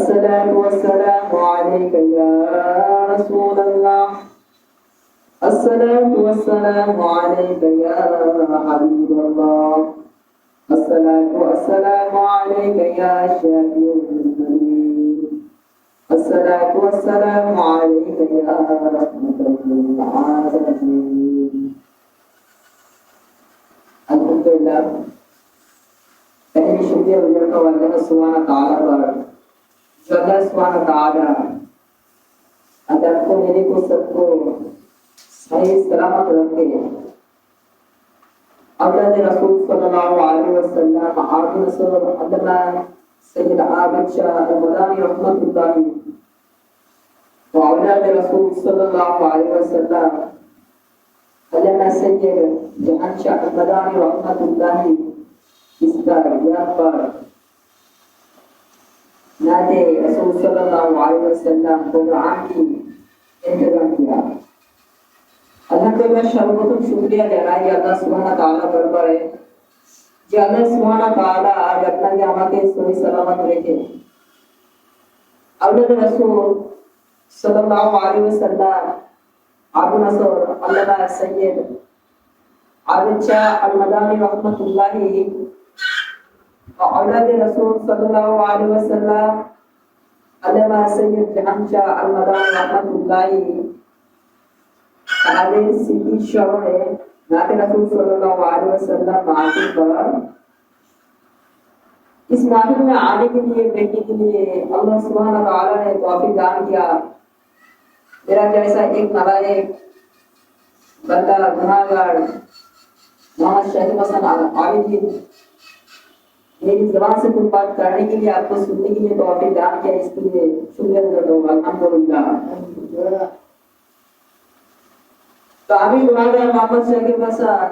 الصلاة والسلام عليك يا رسول الله. الصلاة والسلام عليك يا حبيب الله. الصلاة والسلام عليك يا شفيع المرسلين. الصلاة والسلام عليك يا رحمة للعالمين. الحمد لله. पहली शुक्रिया गुजर का अल्लाह सुब्हानहू तआला पर जो अल्लाह सुब्हानहू तआला अगर को मेरे को सबको सही सलामत रखे। औलाद रसूल सल्लल्लाहु अलैहि वसल्लम आदम रसूल अल्लाह सैयद आबिद शाह अल-मदानी रहमतुल्लाह व औलाद रसूल सल्लल्लाहु अलैहि वसल्लम अल्लाह सैयद जहां शाह अल-मदानी रहमतुल्लाह इसका यहाँ पर नाते रसूल सल्लल्लाहु अलैहि वसल्लम प्रोग्राम की इंतजाम किया। अल्लाह का मैं सर्वप्रथम शुक्रिया জানাই আল্লাহ সুবহানাহু তাআলা দরবারে যে আল্লাহ সুবহানাহু তাআলা আজ আপনাকে আমাকে সহি সালামত রেখে আওলাদ রাসূল সাল্লাল্লাহু আলাইহি ওয়াসাল্লাম আবু নসর আল্লাহ সৈয়দ আবিদ শাহ আল-মাদানী रहमतुल्लाह औलाद रसूल सल्लल्लाहु अलैहि वसल्लम अल्लामा सैयद जहां शाह अल-मदानी रहमतुल्लाह তাদের স্মৃতি স্মরণে नाते रसूल सल्लल्लाहु अलैहि वसल्लम महफिल पर इस महफिल में आने के लिए बैठने के लिए अल्लाह सुब्हानहू तआला ने तौफीक दान किया। मेरा जैसा एक नालायक बंदा गुनाहगार मोहम्मद शहीद हसन आबिदी मेरी ज़बान से कुछ बात करने के लिए आपको सुनने के लिए तौफीक दान किया, इसके लिए शुक्रिया अदा करता हूँ। अल्हम्दुलिल्लाह। तो আমি গুনাহগার মোহাম্মদ শহীদ হাসান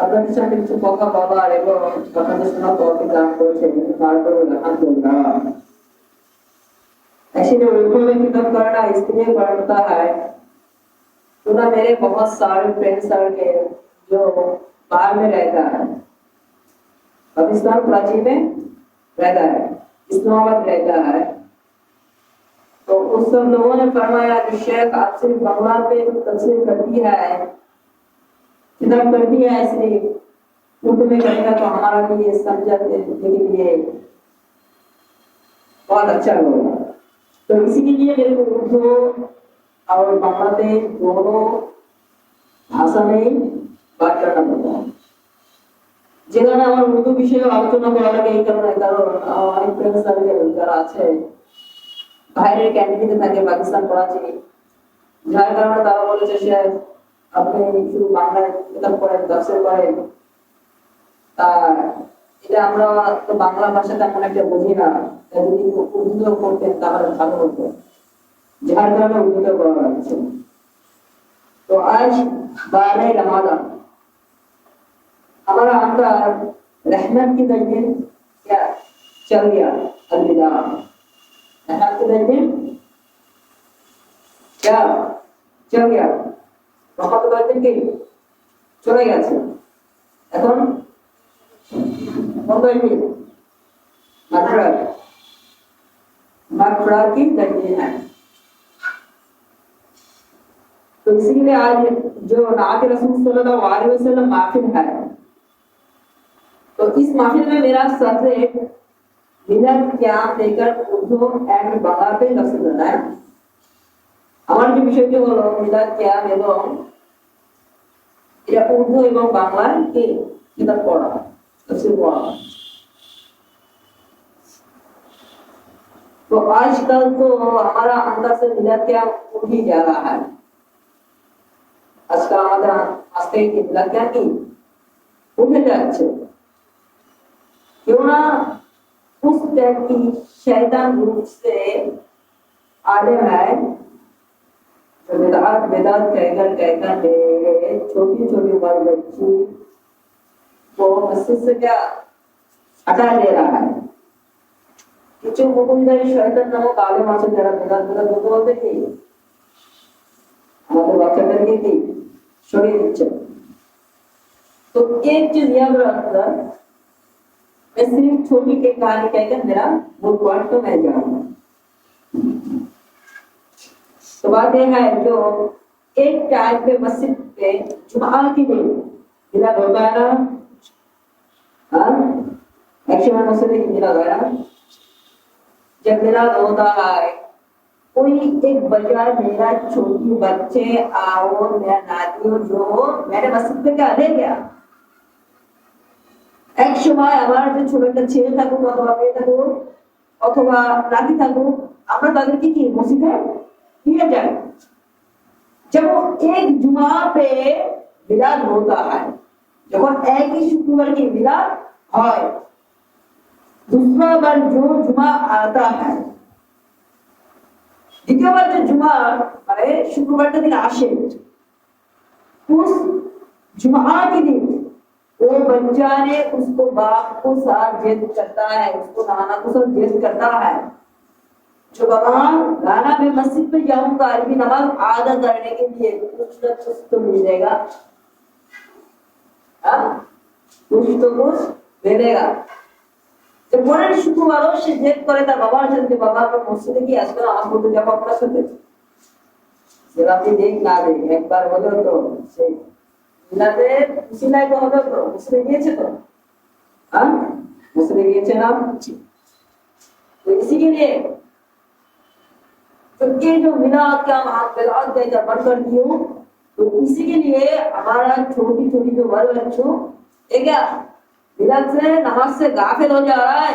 আপনাদের সাথে কিছু কথা বলার এবং আপনাদের শোনার তৌফিক দান করেছেন, তারপর আলহামদুলিল্লাহ। ऐसे में उर्दू में खिताब करना इसलिए पड़ता है तो ना मेरे बहुत सारे फ्रेंड्स सर्कल जो बाहर में रहता है, पाकिस्तान कराची में रहता है, इस्लामाबाद रहता है, तो उस सब लोगों ने फरमाया कि शेख आप सिर्फ बांग्ला पे तफसीर करती है, किताब करती है, इसलिए उर्दू में करेगा तो हमारा लिए समझने के लिए बहुत अच्छा होगा। तो इसी के लिए मेरे को उर्दू और बांग्लादेश दोनों भाषा में बात करना पड़ता है। যেখানে আমার উর্দু বিষয়ে আলোচনা করা লাগে এই কারণে, কারণ অনেক ফ্রেন্ড সার্কেল যারা আছে বাইরের ক্যান্টিনে থাকে পাকিস্তান করাচি, যার কারণে তারা বলেছে সে আপনি শুধু বাংলায় কিতাব পড়েন, তাফসীর করেন, তা এটা আমরা তো বাংলা ভাষা তেমন একটা বুঝি না, যদি উর্দু করতেন তাহলে ভালো হতো, যার কারণে উর্দুতে করা লাগছে। তো আজ 12 रमजान हमारा अंदर रहमत की दरिया क्या चल गया, अलविदा। रहमत की दरिया क्या चल गया, রহমত দরিয়া কি চলে গেছে, এখন বন্ধ হয়ে গেছে, मागफिरात की दरिया है। तो इसीलिए आज जो नात रसूल सल्लल्लाहु अलैहि वसल्लम महफिल है, तो इस महफिल में मेरा सब्जेक्ट मिलाद क्या लेकर उर्दू एंड बांग्ला पे तफसीर करना है। আমার যে বিষয়টি হলো মিলাদ क्या এবং এটা উর্দু এবং বাংলায় কি কিতাব পড়া, তফসীর পড়া। तो आजकल तो हमारा अंदर से मिलाद क्या उठ ही जा रहा है। আজকাল আমাদের আজকে কি মিলাদ क्या কি উঠে যাচ্ছে। क्यों ना उस टाइप की शैतान रूप से आलिम है जो बिदअत कहकर छोटी छोटी उम्र बच्ची को मस्जिद से क्या हटा दे रहा है। কিছু মুকুলদারি শয়তান নামক আলেম আছে যারা বিদআত বলতে কি আমাদের বাচ্চাদেরকে কি সরিয়ে দিচ্ছে। तो एक चीज याद रखना, मैं सिर्फ छोटी एक कहानी कहकर मेरा मूल पॉइंट तो मैं जाऊंगा। तो बात यह है जो एक टाइम पे मस्जिद पे जुमा की दिन मिलाद होता है ना, हाँ एक्चुअली मस्जिद में मिलाद है ना, जब मिलाद होता है कोई एक बच्चा मेरा छोटी बच्चे आओ मेरा नातियों जो हो मैंने मस्जिद पे क्या ले गया এক সময় আমার যে ছোট একটা ছেলে থাকুক অথবা মেয়ে থাকুক অথবা নাতি থাকুক আমরা তাদেরকে কি মসজিদে নিয়ে যাই जब एक जुमा पे मिलाद होता है जब एक ही शुक्रवार की मिलाद है दूसरा बार जो जुमा आता है द्वितीय बार जो जुमा माने शुक्रवार के दिन आशे उस जुमा के दिन वो बच्चा ने उसको बाप को साथ जिद करता है उसको नाना को साथ जिद करता है जो बाबा गाना मैं मस्जिद पे जाऊंगा अरबी नमाज आदा करने के लिए कुछ ना कुछ तो मिलेगा कुछ तो कुछ मिलेगा जब পরের শুক্রবারও সে জেদ করে তার বাবার সাথে বাবা আমরা মসজিদে কি আজকে নামাজ পড়তে যাব আপনার সাথে সেটা আপনি দেখ না দেখ একবার বলো তো সেই মিলাদে মুসলিমাই তো হবে তো মুসলিম গিয়েছে তো হ্যাঁ মুসলিম গিয়েছে না তো इसी के लिए तो ये जो मिलाद का हम मिलाद देकर बढ़कर दियो तो इसी के लिए हमारा छोटी छोटी जो बाल बच्चों ये क्या मिलाद से नमाज से गाफिल हो जा रहा है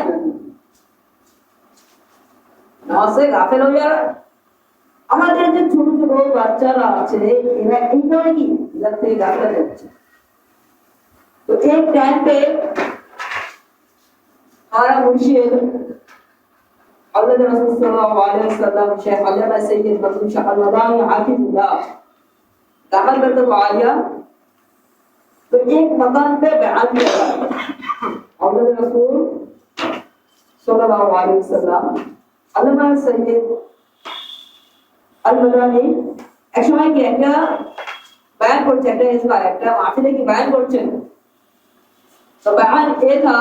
नमाज से गाफिल हो जा रहा है আমাদের যে ছোট ছোট বাচ্চারা আছে এরা এই কারণে কি মিলাদ থেকে গাফিল হয়ে যাচ্ছে तो एक टाइम पे हमारा मुर्शिद हज़रत रसूल सल्लल्लाहु अलैहि वसल्लम शेख अल्लामा सैयद मखदूम शाह अल-वदाई हाफिजुल्लाह दाखिल करते हुए आया तो एक मकान पे बयान किया हज़रत रसूल सल्लल्लाहु अलैहि वसल्लम अल्लामा सैयद अल-वदाई एक समय কি একটা बयान করছে একটা ইসবা একটা মাহফিলে কি बयान করছেন तो बयान ये था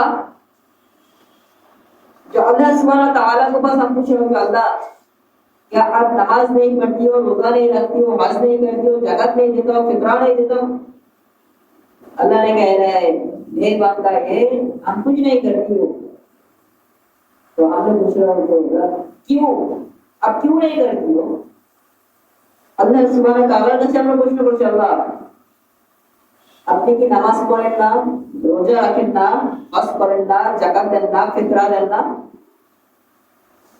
जो अल्लाह सुब्हानहू व तआला के पास हम पूछे होंगे अल्लाह क्या आप नमाज नहीं पढ़ती हो रोजा नहीं रखती हो हज नहीं करती हो ज़कात नहीं देता हो फितरा नहीं देता हो अल्लाह ने कह रहा है नेक बंदा ये हम कुछ नहीं करती हो तो हमने पूछा होगा क्यों आप क्यों नहीं करती हो अल्लाह सुब्हानहू व तआला से আমরা প্রশ্ন করছি আল্লাহ আপনি কি নামাজ পড়েন না রোজা রাখেন না হজ করেন না যাকাত দেন না ফিতরা দেন না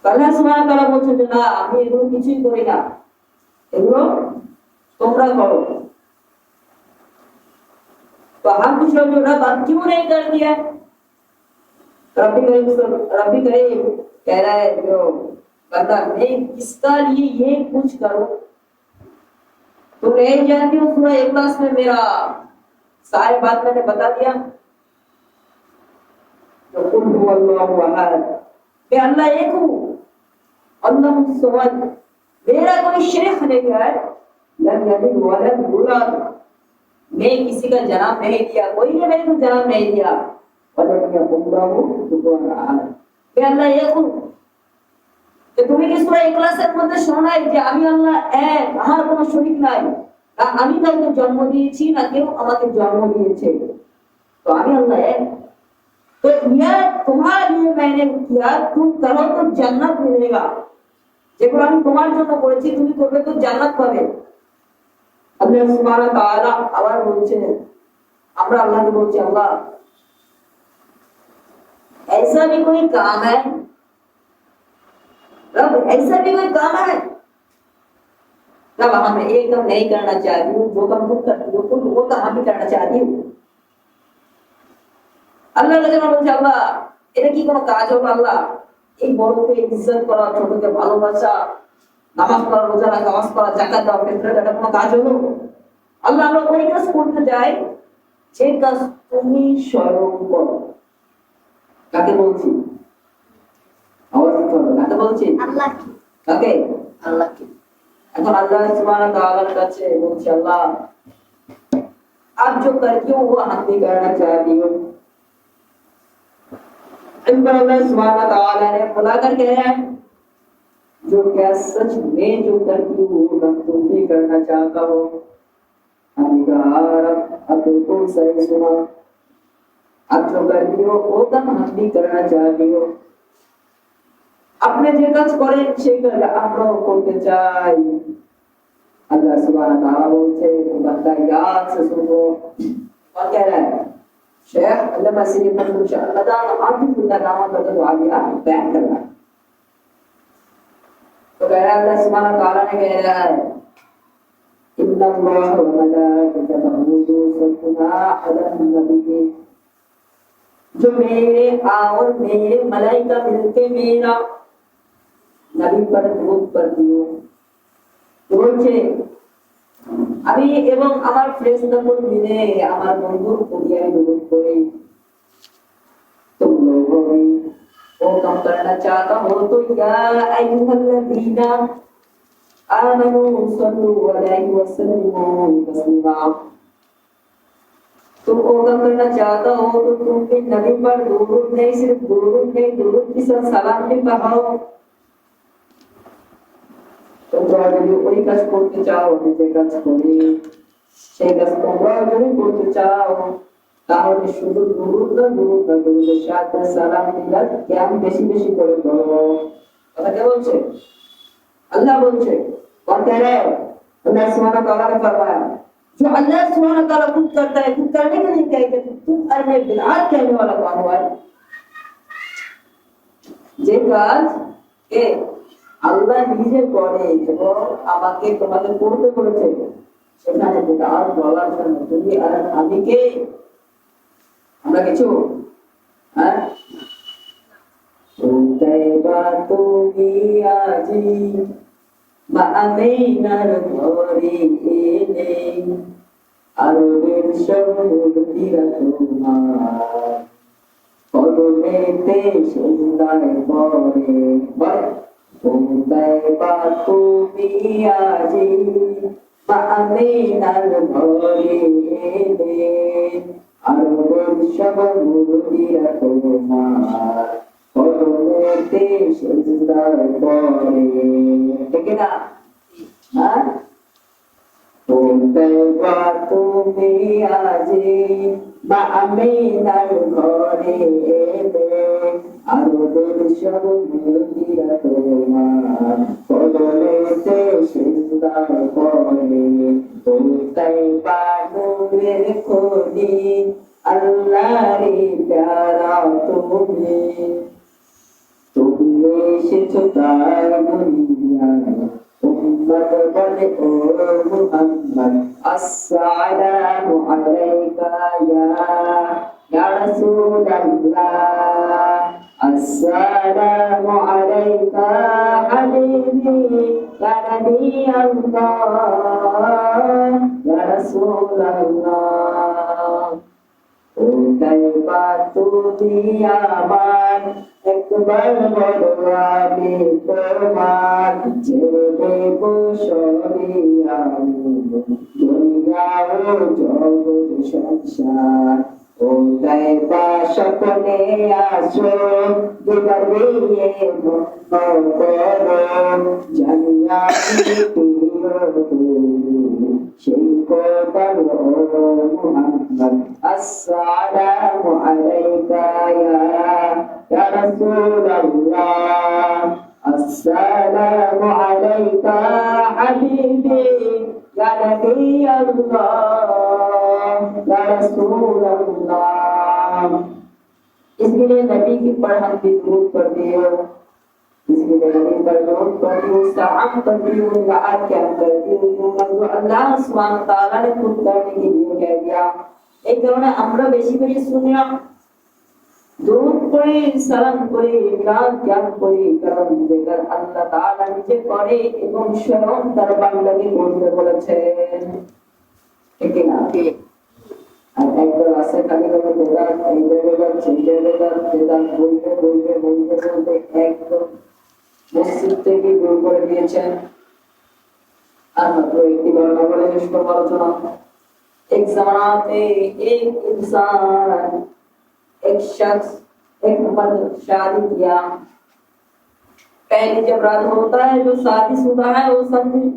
আল্লাহ সুবহানাহু ওয়া তাআলা বলছেন যে না আমি এগুলো কিছুই করি না এগুলো তোমরা করো तो हम कुछ लोग जो रब क्यों नहीं कर दिया रब्बी करीम कह रहा है जो बंदा मैं किसका लिए ये कुछ करूं तुम नहीं जानती हो सूरह इखलास में मेरा सारे बात मैंने बता दिया तो कुल हुवल्लाहु अहद मैं अल्लाह एक हूं अल्लाह समद मेरा कोई शरीक नहीं है लम यलिद वलम यूलद मैं किसी का जन्म नहीं दिया कोई ने मेरे को जन्म नहीं दिया वलम यकुन लहु कुफुवन अहद मैं अल्लाह एक हूं যে তুমি কি সূরা ইখলাসের মধ্যে শোনাই যে আমি আল্লাহ এক আমার কোনো শরীক নাই না আমি কাউকে জন্ম দিয়েছি না কেউ আমাকে জন্ম দিয়েছে তো আমি আল্লাহ এক तो यह तुम्हारे लिए मैंने किया तुम करो तो जन्नत मिलेगा যেগুলো আমি তোমার জন্য করেছি তুমি করবে তো জান্নাত পাবে আল্লাহ সুবহানাহু ওয়া তাআলা আবার বলছেন আমরা আল্লাহকে বলছি আল্লাহ ऐसा भी कोई काम है रब ऐसा भी कोई काम है रब हम एक काम नहीं करना चाहती हूँ जो काम तुम करती हो तुम वो काम भी करना चाहती हूँ আল্লাহ যেন বলছে আল্লাহ এটা কি কোনো কাজ হবে আল্লাহ এই বড়কে ইজ্জত করা ছোটকে ভালোবাসা নামাজ পড়া রোজা রাখা হজ করা যাকাত দেওয়া ফিতরা দেওয়া কোনো কাজ হলো আল্লাহ আমরা ওই কাজ করতে যাই যে কাজ তুমি স্বয়ং করো কাকে বলছি আওয়াজ করো কাকে বলছি আল্লাহকে কাকে আল্লাহকে এখন আল্লাহ সুবহানাহু ওয়া তাআলার কাছে বলছি আল্লাহ आप जो करती हो वो हम भी करना चाहती हो इन पर अल्लाह सुब्हानहू व तआला ने बुला कर कह रहा है जो क्या सच में जो करती हूँ तुम भी करना चाहता हो। हमने कहा अब बिल्कुल सही सुना, अब जो करती हो वो तब हम भी करना चाहती हो। अपने যে কাজ করেন সেই কাজ আমরাও করতে চাই। अल्लाह सुब्हानहू व तआला बोलते हैं बंदा याद से सुनो। और कह रहा है शेख अल्लामा सैयद मंसूर शाह अल्लाह ताला हाफिजुल्लाह नामा का तो आगे बयान कर रहा है। तो कह रहा है अल्लाह सुब्हानहू व तआला ने कह रहा है इन्नल्लाह व मलाइकतहु युसल्लूना अलन नबी, जो मेरे और मेरे मलाइका मिलके मेरा नबी पर दुरूद पढ़ती हो। বলছে আমি এবং আমার ফেরেশতাগণ মিলে আমার বন্ধুর প্রতি আমি দুরূদ পড়ি। तुम लोगों भी वो काम करना चाहता हो तो या अय्युहल्लज़ीना आमनू सल्लु अलैहि वसल्लिमू तस्लीमा। तुम वो काम करना चाहता हो तो तुम भी नबी पर दुरूद नहीं, सिर्फ दुरूद नहीं, दुरूद के साथ सलाम भी पढ़ाओ। তোমরা যদি ওই কাজ করতে চাও আমি যে কাজ করি সেই কাজ তোমরা যদি করতে চাও তাহলে শুধু দুরূদ না দুরূদের সাথে সালাম মিলাদ কিয়াম বেশি বেশি করে করো। কথা কে বলছে? अल्लाह बोलছে। और कह रहे हैं अल्लाह सुब्हानहू व तआला ने फरमाया जो अल्लाह सुब्हानहू व तआला खुद करता है, खुद करने के लिए क्या कहते तुम अरे बिदअत कहने वाला कौन हुआ है? যে কাজ কে আল্লাহ নিজে করে এবং আমাকে তোমাদের করতে বলেছে সেখানে বিদআত বলার জন্য তুমি আর আমি কে? আমরা কিছু হ্যাঁ উতাইবা তুমি আজি মাআমিনার ঘরে এনে আরবের সমুদ্রিরা তোমার কদমেতে সিজদায় পড়ে বলে উতাইবা তুমি আজি মাআমিনার ঘরে এনে আরবের সমুদ্রিরা তোমার কদমেতে সিজদায় পড়ে। ঠিক না? হ্যাঁ উতাইবা তুমি আজি মাআমিনার ঘরে এলে আরবের সমুদ্রিরা তোমার কদমেতে সিজদায় পড়ে। উতাইবা নূরের খনি আল্লাহরে প্যারা তুমি, তুমি এসেছো তার দুনিয়ায় উম্মত বলে ও মুহাম্মদ আসসালামু আলাইকা ইয়া রাসূলুল্লাহ আসসালামু আলাইকা হাবিবি ইয়া নবী আল্লাহ ইয়া রাসূলুল্লাহ। উতাইবা তুমি আমার একবার বলো আমি তোমার ছেড়ে দেব সবই আমি দুনিয়া ও জগৎ সংসার। উতাইবা স্বপ্নে আসো দিবার বিয়ে করো জানিয়া সেই কোটার ও মুহাম্মদ আসসালামু আলাইকা ইয়া রাসূলুল্লাহ আসসালামু আলাইকা হাবিবি ইয়া নবী আল্লাহ ইয়া রাসূলুল্লাহ। इसके लिए नबी की पर हम भी दुरूद पढ़ते हो, इसके लिए नबी पर दुरूद पढ़ती हूँ, सलाम करती हूँ, दुआत क्या करती हूँ जो अल्लाह सुब्हानहू व तआला ने खुद करने के लिए कह दिया। एक কারণে আমরা বেশি বেশি শুনিয়া দুরূদ পড়ি সালাম করি মিলাদ জ্ঞান করি, কারণ যেটা আল্লাহ তাআলা নিজে করে এবং স্বয়ং তার বান্দাকে করতে বলেছেন। ঠিক না? আর একবার আসে খালি করে বেদাত এই জায়গায় সেই জায়গায় বেদাত বলতে বলতে বলতে বলতে একদম মসজিদ থেকে দূর করে দিয়েছেন। আর মাত্র একটি ঘটনা বলে শেষ করবো আলোচনা। एक जमाना पे एक इंसान एक शख्स एक मर्द शादी किया, पहले जब रात होता है जो शादीशुदा है वो समझे,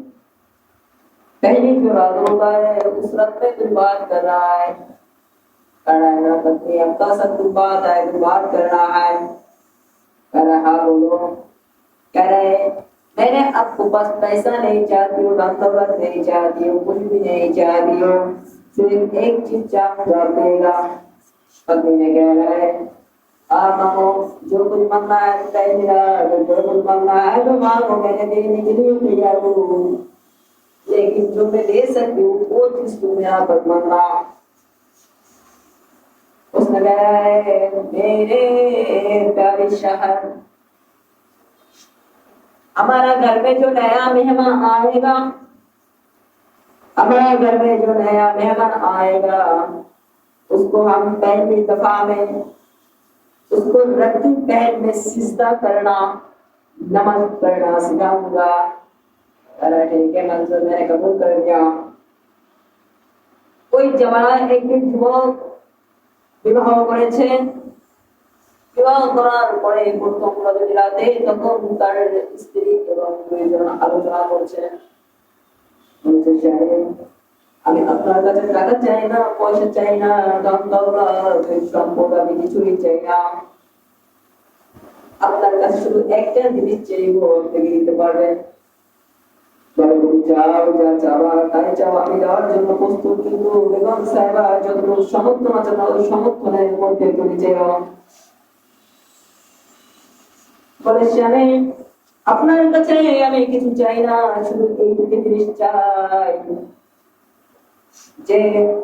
पहली जो रात होता है उस रात में कोई बात कर रहा है, कह रहा है मेरा पत्नी आपका सब कुछ बात है, कोई बात कर रहा है, कह रहा है हाँ बोलो, कह रहे मैंने आपको बस पैसा नहीं चाहती हूँ, धन दौलत नहीं चाहती हूँ, कुछ भी नहीं चाहती हूँ, सिर्फ एक चीज चाहूंगा देगा। पत्नी ने कह रहा है आप मांगो, जो कुछ मांगना है कह दिया, जो कुछ मांगना है तो मांगो, मैंने देने के लिए तैयार हूँ, लेकिन जो मैं दे सकती हूँ वो चीज तुम यहाँ पर मांगना। उसने कहा है मेरे प्यारे शहर, हमारा घर में जो नया मेहमान आएगा, हमारे घर में जो नया मेहमान आएगा उसको हम पहली दफा में उसको रत्ती पैर में सिजदा करना, नमाज पढ़ना सिखाऊंगा। अरे ठीक है मंजूर, मैंने कबूल कर दिया। कोई जमाना एक दिन যুবক বিবাহ করেছে, বিবাহ করার পরে প্রথম রজনী রাতে তখন তার স্ত্রী এবং দুইজন আলোচনা করছেন, বলছে সাহেব আমি আপনার কাছে টাকা চাই না, পয়সা চাই না, ধন দৌলত সম্পদ আমি কিছুই চাই না, আপনার কাছে শুধু একটা জিনিস চাইবো, আপনি কি দিতে পারবেন? বলে তুমি চাও যা চাওয়া তাই চাও, আমি দেওয়ার জন্য প্রস্তুত, কিন্তু বেগম সাহেবা যতটুকু সমর্থন আছে ওই সমর্থনের মধ্যে তুমি চাও। বলে স্বামী আপনার কাছে আমি কিছু চাই না, শুধু এইটুকু জিনিস চাই যে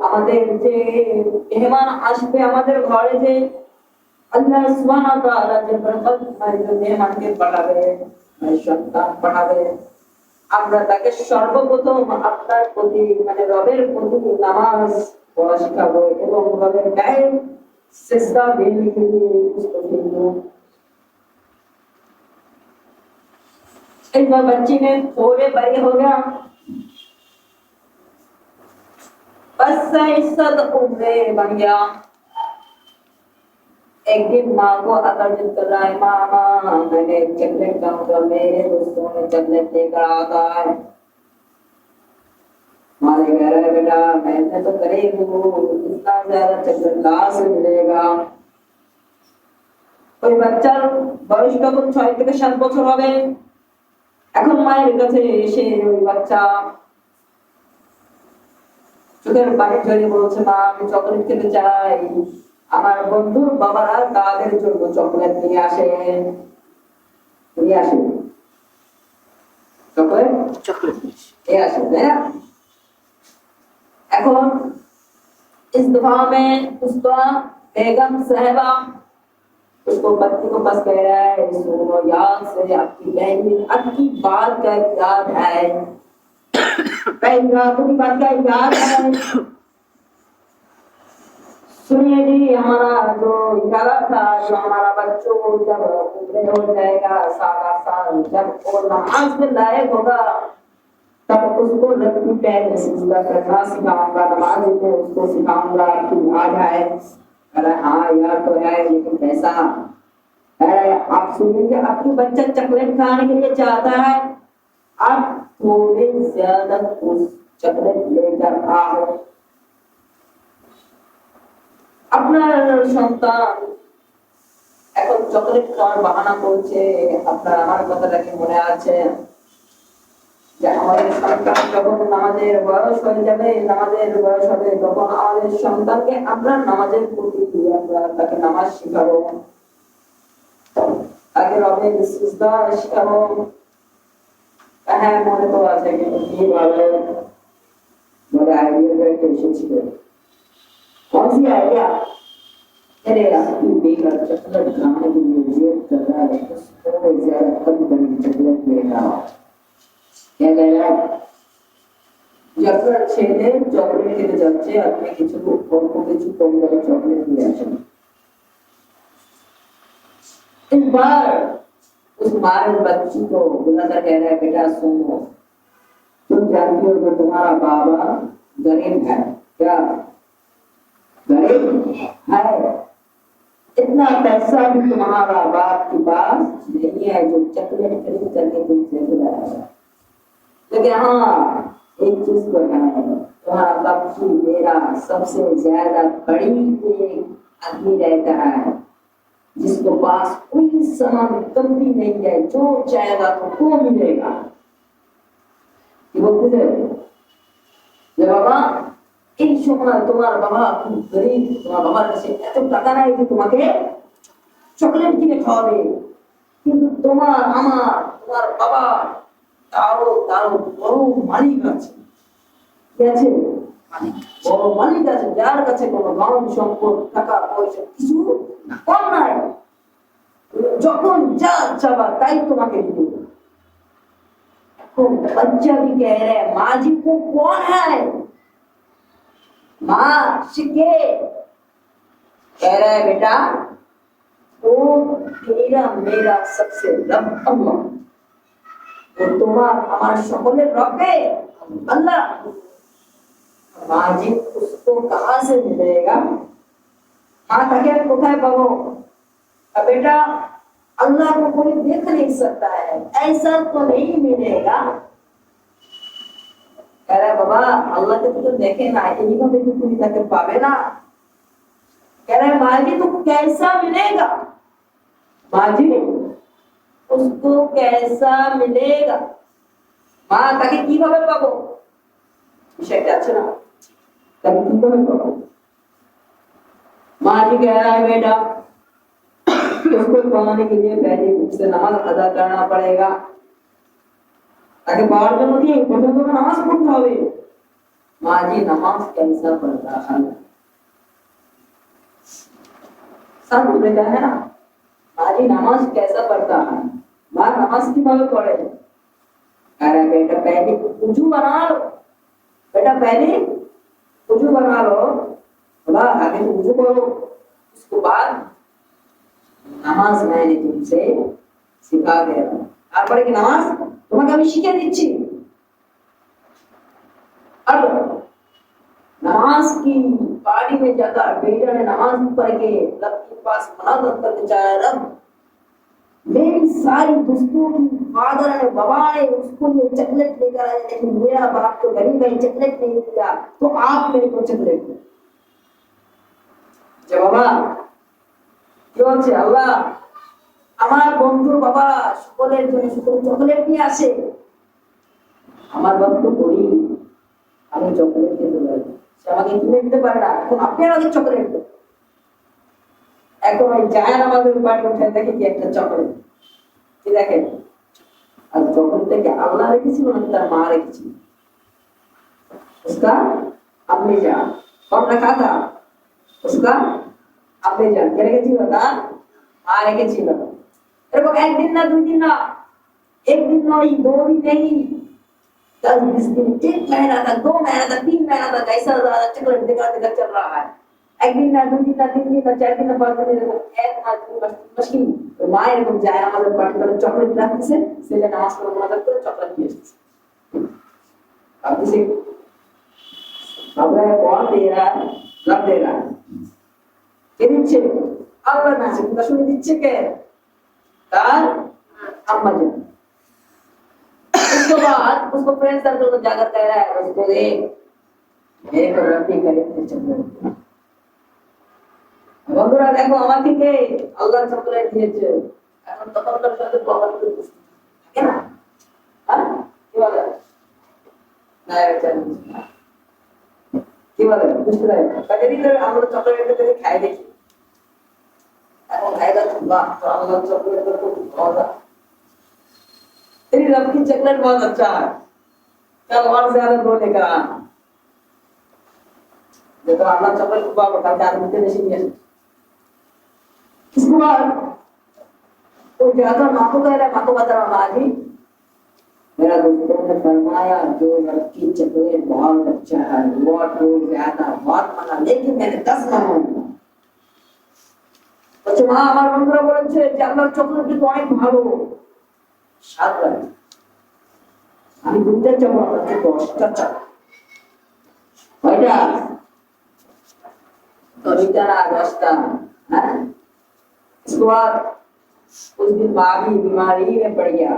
আমাদের যে মেহমান আসবে আমাদের ঘরে, যে আল্লাহ সুবহানাহু ওয়া তাআলা যে বরকত মানে মেহমানকে পাঠাবে, সন্তান পাঠাবে, আমরা তাকে সর্বপ্রথম আপনার প্রতি মানে রবের প্রতি নামাজ পড়া শিখাবো এবং রবের গায়ে সিজদা দেने के लिए उसको भेजो। एक बार बच्ची ने थोड़े बड़े हो गया, बस सद उम्र बन गया। एक दिन माँ को आकर्षित कर रहा है, मामा मैंने चॉकलेट खाऊंगा, मेरे दोस्तों ने चॉकलेट लेकर आता है। माँ ने कह रहा है बेटा मैंने तो गरीब हूँ, इतना ज्यादा चॉकलेट कहाँ से मिलेगा? ওই বাচ্চার বয়স তখন 6 থেকে 7 বছর হবে। এখন মায়ের কাছে এসে ওই বাচ্চা চোখের পানি ঝরিয়ে বলছে মা আমি চকলেট খেতে চাই, আমার বন্ধুর বাবারা তাদের জন্য চকলেট নিয়ে আসে, নিয়ে আসে চকলেট চকলেট নিয়ে আসে, তাই না? এখন इस दुआ में उसका बेगम साहिबा उसको पत्नी को बस कह रहा है सुनो याद से आपकी बहन आपकी बात का याद है, पहली रातों की बात का याद है, सुनिए जी हमारा जो इरादा था, जो हमारा बच्चों को जब उम्र हो जाएगा 7-8 साल, जब वो नमाज में लायक होगा तब उसको लड़की पैर में सिजदा करना सिखाऊंगा, नमाज में उसको सिखाऊंगा कि याद है। अरे हाँ यार तो है, लेकिन कैसा? अरे आप सुनिए आपकी बच्चा चॉकलेट खाने के लिए चाहता है, आप थोड़े ज्यादा उस चॉकलेट लेकर आओ। আপনার সন্তান এখন চকলেট খাওয়ার বাহানা করছে, আপনার আমার কথাটা কি মনে আছে যে আমাদের সন্তান যখন নামাজের বয়স হয়ে যাবে, নামাজের বয়স হবে তখন আমাদের সন্তানকে আমরা নামাজের প্রতি আমরা তাকে নামাজ শিখাবো, তাকে রবের সিজদা শিখাবো। হ্যাঁ মনে তো আছে, কিন্তু কি ভাবে বলে আইডিয়া এসেছিল, कौन सी आइडिया? अरे आपकी बेटा चॉकलेट खाने के लिए जिद कर रहा है, थोड़े ज्यादा कम करके चॉकलेट लेगा। क्या कह रहा है? चॉकलेट ছেলে চকলেট খেতে যাচ্ছে, আপনি কিছু অল্প কিছু কম দামে চকলেট নিয়ে আসেন। इस बार उस मारे बच्ची को बुलाकर कह रहा है बेटा सुनो, तुम जानती हो कि तुम्हारा बाबा गरीब है, क्या गरीब है? इतना पैसा भी तुम्हारा बाप के पास नहीं है जो चॉकलेट खरीद करके तुमसे खिलाएगा। लेकिन हाँ एक चीज तो है, तुम्हारा बाप की मेरा सबसे ज्यादा बड़ी एक आदमी रहता है जिसको पास कोई सामान कमी नहीं है, जो चाहेगा तुमको मिलेगा। কি বলতেছে যে বাবা এই সময় তোমার বাবা খুব গরিব, তোমার বাবার কাছে এত টাকা নাই যে তোমাকে চকলেট কিনে খাওয়াবে, কিন্তু তোমার আমার তোমার বাবা তারও তারও বড় মালিক আছে। কি আছে? বড় মালিক আছে, যার কাছে কোনো ধন সম্পদ টাকা পয়সা কিছু কম নাই। যখন যা চাবা তাই তোমাকে দিবে। तो बच्चा भी कह रहे हैं माँ जी को कौन है, माँ शिके कह रहा है बेटा वो तेरा मेरा सबसे रब अल्लाह, तो तुम्हार हमारे সকলের রবে अल्लाह। माँ जी उसको कहाँ से मिलेगा? माँ ताकि कोথায় पाबো? बेटा अल्लाह को कोई देख नहीं सकता है, ऐसा तो नहीं मिलेगा। कह रहा बाबा अल्लाह के तो देखे ना, এইভাবে তো তুমি তাকে পাবে না। कह रहा माँ जी तो कैसा मिलेगा? माँ जी उसको कैसा मिलेगा? माँ তাকে কিভাবে পাবো? বিষয়টা আছে না, তাকে কিভাবে পাবো? माँ जी कह रहा है बेटा उसको पाने के लिए पहले उससे नमाज अदा करना पड़ेगा। ताकि पाওয়ার জন্য কি প্রথমে তো নামাজ পড়তে হবে। माँ जी नमाज कैसा पढ़ता है? सब बेटा है ना, माँ जी नमाज कैसा पढ़ता है? माँ नमाज किभाবে पढ़े? अरे बेटा पहले वुजू बना लो, बेटा पहले वुजू बना लो, बोला आगे तो वुजू करो, उसके बाद নামাজ मैंने तुमसे सिखा दिया। তারপরে কি নামাজ তোমাকে আমি শিখিয়ে দিচ্ছি। अब नमाज की पारी में जाकर बेटा ने नमाज पढ़ के रब के पास मुनाजात करके चाहा रब मेरी सारी दोस्तों की फादर ने बाबा ने उसको ये चॉकलेट लेकर आए, लेकिन मेरा बाप तो गरीब है, चॉकलेट नहीं दिया, तो आप मेरे को चॉकलेट दो। जवाबा কি বলছে আল্লাহ আমার বন্ধুর বাবা সকলের জন্য সকলে চকলেট নিয়ে আসে, আমার বাবা তো গরিব, আমি চকলেট খেতে পারি, সে আমাকে কিনে দিতে পারে না, এখন আপনি আমাকে চকলেট দেন। এখন ওই জায়ান আমাদের বাড়ি উঠে দেখে কি একটা চকলেট, কি দেখেন আর চকলেটটাকে আল্লাহ রেখেছিল না তার মা রেখেছিল। उसका अम्मी जान कौन रखा था? उसका अम्मी जान क्या রেখেছিল? না মা রেখেছিল। এরকম একদিন না দুই দিন না, एक दिन नहीं दो दिन नहीं 10-20 दिन, 1 महीना तक 2 महीना तक 3 महीना तक ऐसा चक्कर दिखा दिखा चल रहा है। एक दिन ना 2 दिन ना 3 दिन ना 4 दिन ना 5 दिन এরকম এক মাস 2 মাস মশকিল মা এরকম যায় আমাদের বাড়ি করে চকলেট রাখতেছে, সেটা নামাজ পড়ে মুনাজাত করে চকলেট দিয়ে এসেছে। अब इसे अब कौन दे रहा है? रब दे रहा है। কে দিচ্ছে? আল্লাহ দিচ্ছে। কিন্তু শুনে দিচ্ছে কে? तार अम्मा जान। उसके बाद उसको फ्रेंड सर्कल को जाकर कह रहा है उसको देख मेरे को रब्बी करे चॉकलेट। বন্ধুরা দেখো আমাকে কে আল্লাহ চকলেট দিয়েছে, এখন তখনকার সাথে প্রমাণ করে দিচ্ছে থাকে না? হ্যাঁ কি বলে না এটা কি বলে বুঝতে পারে কাজে দিতে আমরা চকলেট থেকে খাই দেখি, এখন खाएगा तो वाह तो अल्लाह चॉकलेट तो बहुत तेरी रब की चॉकलेट बहुत अच्छा है, कल और ज्यादा दो लेकर आ। देखो अल्लाह चॉकलेट को बाबा का आदमी के नशीब है। इसके बाद तो ज्यादा माँ को कह रहा है, माँ को बता रहा माँ जी मेरा दोस्तों ने फरमाया जो रब की चॉकलेट बहुत अच्छा है, बहुत ज्यादा बहुत मना, लेकिन मैंने 10 मांगा। আচ্ছা মা আমার বন্ধুরা বলেছে যে আল্লাহর চকলেট কিন্তু অনেক ভালো স্বাদ লাগে, আমি 2টা চাবো আপনাকে 10টা চাবো। কয়টা? 10টা না 10টা? হ্যাঁ उसके बाद उस दिन माँ भी बीमारी में पड़ गया।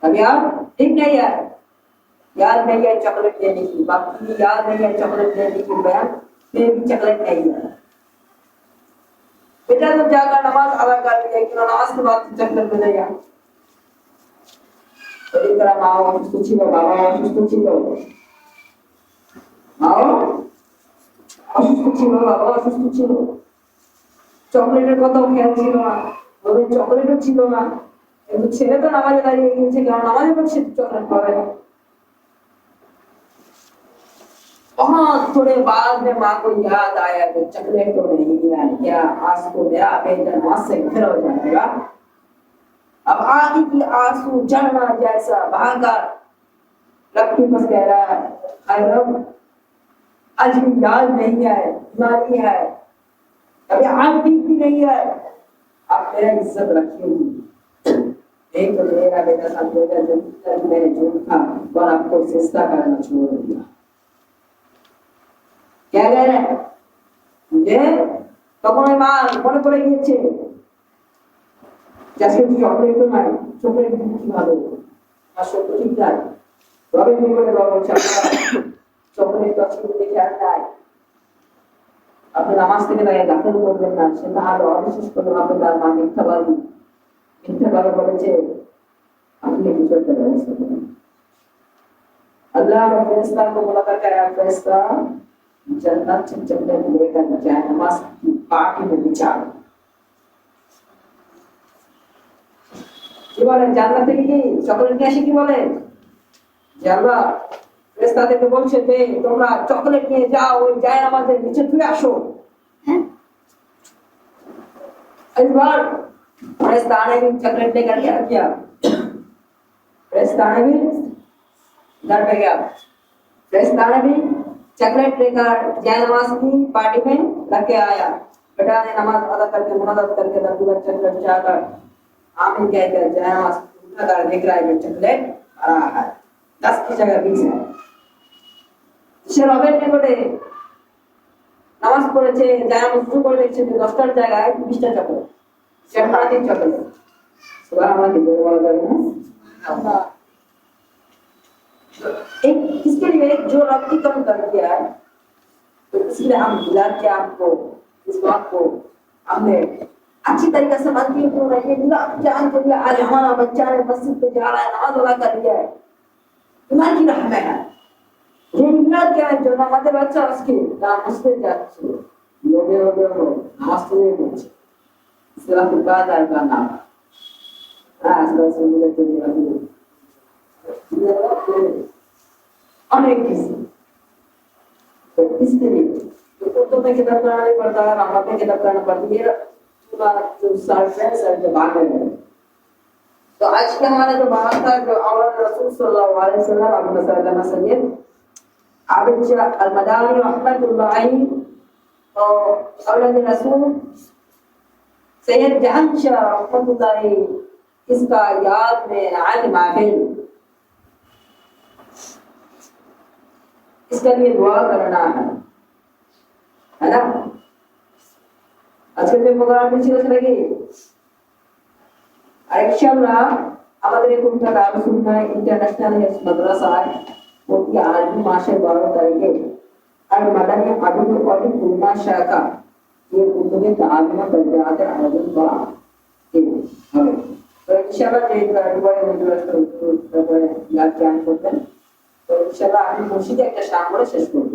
अब यार ठीक नहीं है, याद नहीं है चॉकलेट देने की, बाकी याद नहीं है चॉकलेट देने की, बयान फिर भी चॉकलेट नहीं है। बेटा तो जाकर नमाज अदा कर लिया, क्यों नमाज के बाद चॉकलेट मिलेगा। तो एक तरह माँ অসুস্থ ছিল, বাবা অসুস্থ ছিল, মাও অসুস্থ ছিল, বাবা অসুস্থ ছিল, চকলেটের কথাও খেয়াল ছিল না, ওদের চকলেটও ছিল না, কিন্তু ছেলে তো নামাজে দাঁড়িয়ে গিয়েছে, কারণ নামাজে পড়ছে চকলেট পাবে না। बहुत थोड़े बाद में माँ को याद आया कि चॉकलेट तो नहीं है, क्या आज तो मेरा बेटा नमाज से घर हो जाएगा। अब आगे की आंसू झरना जैसा बहाकर लपटी बस कह रहा है, हाय रब आज भी याद नहीं है, बीमारी है, अभी आग ठीक भी नहीं है, आप मेरा इज्जत रखिएगी। एक तो मेरा बेटा साथ बेटा जब मैंने झूठ खा और आपको सिस्ता करना छोड़ दिया। क्या कह रहे हैं যে তখন ওই মা মনে পড়ে গিয়েছে আজকে চকলেট তো নাই, চকলেট কি ভালো আর সত্য ঠিক নাই, রবে কি করে রবে চকলেট তো আজকে দেখে আর নাই, আপনি নামাজ থেকে তাকে গাফেল করবেন না, সে তাহলে অবিশ্বাস করবেন আপনি তার মা মিথ্যাবাদী, মিথ্যা কথা বলেছে, আপনি কিছু একটা ব্যবস্থা করেন। अल्लाह ने फरिश्ता को मुलाकात कराया, फरिश्ता जन्नत से जन्नत लेकर जाए नमाज की पार्टी में विचार কি বলেন জান্নাত থেকে কি চকলেট নিয়ে আসে, কি বলে যে আল্লাহ ফেরেশতা থেকে বলছে যে তোমরা চকলেট নিয়ে যাও ওই জায় নামাজের নিচে ছুঁয়ে আসো। इस बार फरिश्ता ने भी चॉकलेट लेकर क्या किया, फरिश्ता ने भी घर पे गया, फरिश्ता ने भी चॉकलेट लेकर जय नमाज की पार्टी में रख के आया। बेटा ने नमाज अदा करके मुनाजात करके दरबार चॉकलेट चाहकर आमिन कहकर जय नमाज उठाकर देख रहा है कि चॉकलेट भरा है, 10 की जगह 20 है। সে রবের নিকটে নামাজ পড়েছে, জয় নামাজ শুরু করে দেখছে যে 10টার জায়গায় 20টা চকলেট, সে হারাতে চকলেট। সুবহানাল্লাহ কি বলা যাবে না আল্লাহ। एक इसके लिए जो रब की कम कर दिया है, तो इसलिए हम मिलाद के आपको इस बात को हमने अच्छी तरीके से समझ लिया, क्यों नहीं मिलाद जान के लिए आज हमारा बच्चा है मस्जिद पे जा रहा है, नमाज अदा कर लिया है, ईमान की रहमत है। ये मिलाद क्या है, जो हमारे बच्चा उसके नाम मस्जिद जाते लोगे नमाज तो नहीं पढ़ते, इसके बाद आएगा नाम आजकल से मिले तो अनेक किसी तो इसके लिए तो उर्दू में किताब पढ़ना नहीं पड़ता है, बांग्ला में किताब पढ़ना पड़ती है, जो सर्फ है सर जो बाहर है। तो आज के हमारा जो बात था, जो औलाद रसूल सल्लल्लाहु अलैहि वसल्लम अबू सल्लम सैयद आबिद शाह अल-मदानी रहमतुल्लाह अलैहि और औलाद रसूल सैयद जहां शाह रहमतुल्लाह अलैहि, इसका याद में आज महफिल, इसके लिए दुआ करना है ना। আজকে যে প্রোগ্রামটি ছিল সেটা কি ইনশাআল্লাহ আমাদের এই কোনটা দারুল সুন্নাহ ইন্টারন্যাশনাল মাদ্রাসায় প্রতি আরবি মাসের 12 তারিখে আর মাদানী আবিদ কলেজ খুলনা শাখা এই উদ্যোগে তালিমা তরবিয়াতের আয়োজন করা হবে। তো ইনশাআল্লাহ যে এবারে মজুরাস্ত তারপরে লাভ জান করবেন, তো ইনশাআল্লাহ আমি মসজিদে একটা শাম করে শেষ করব।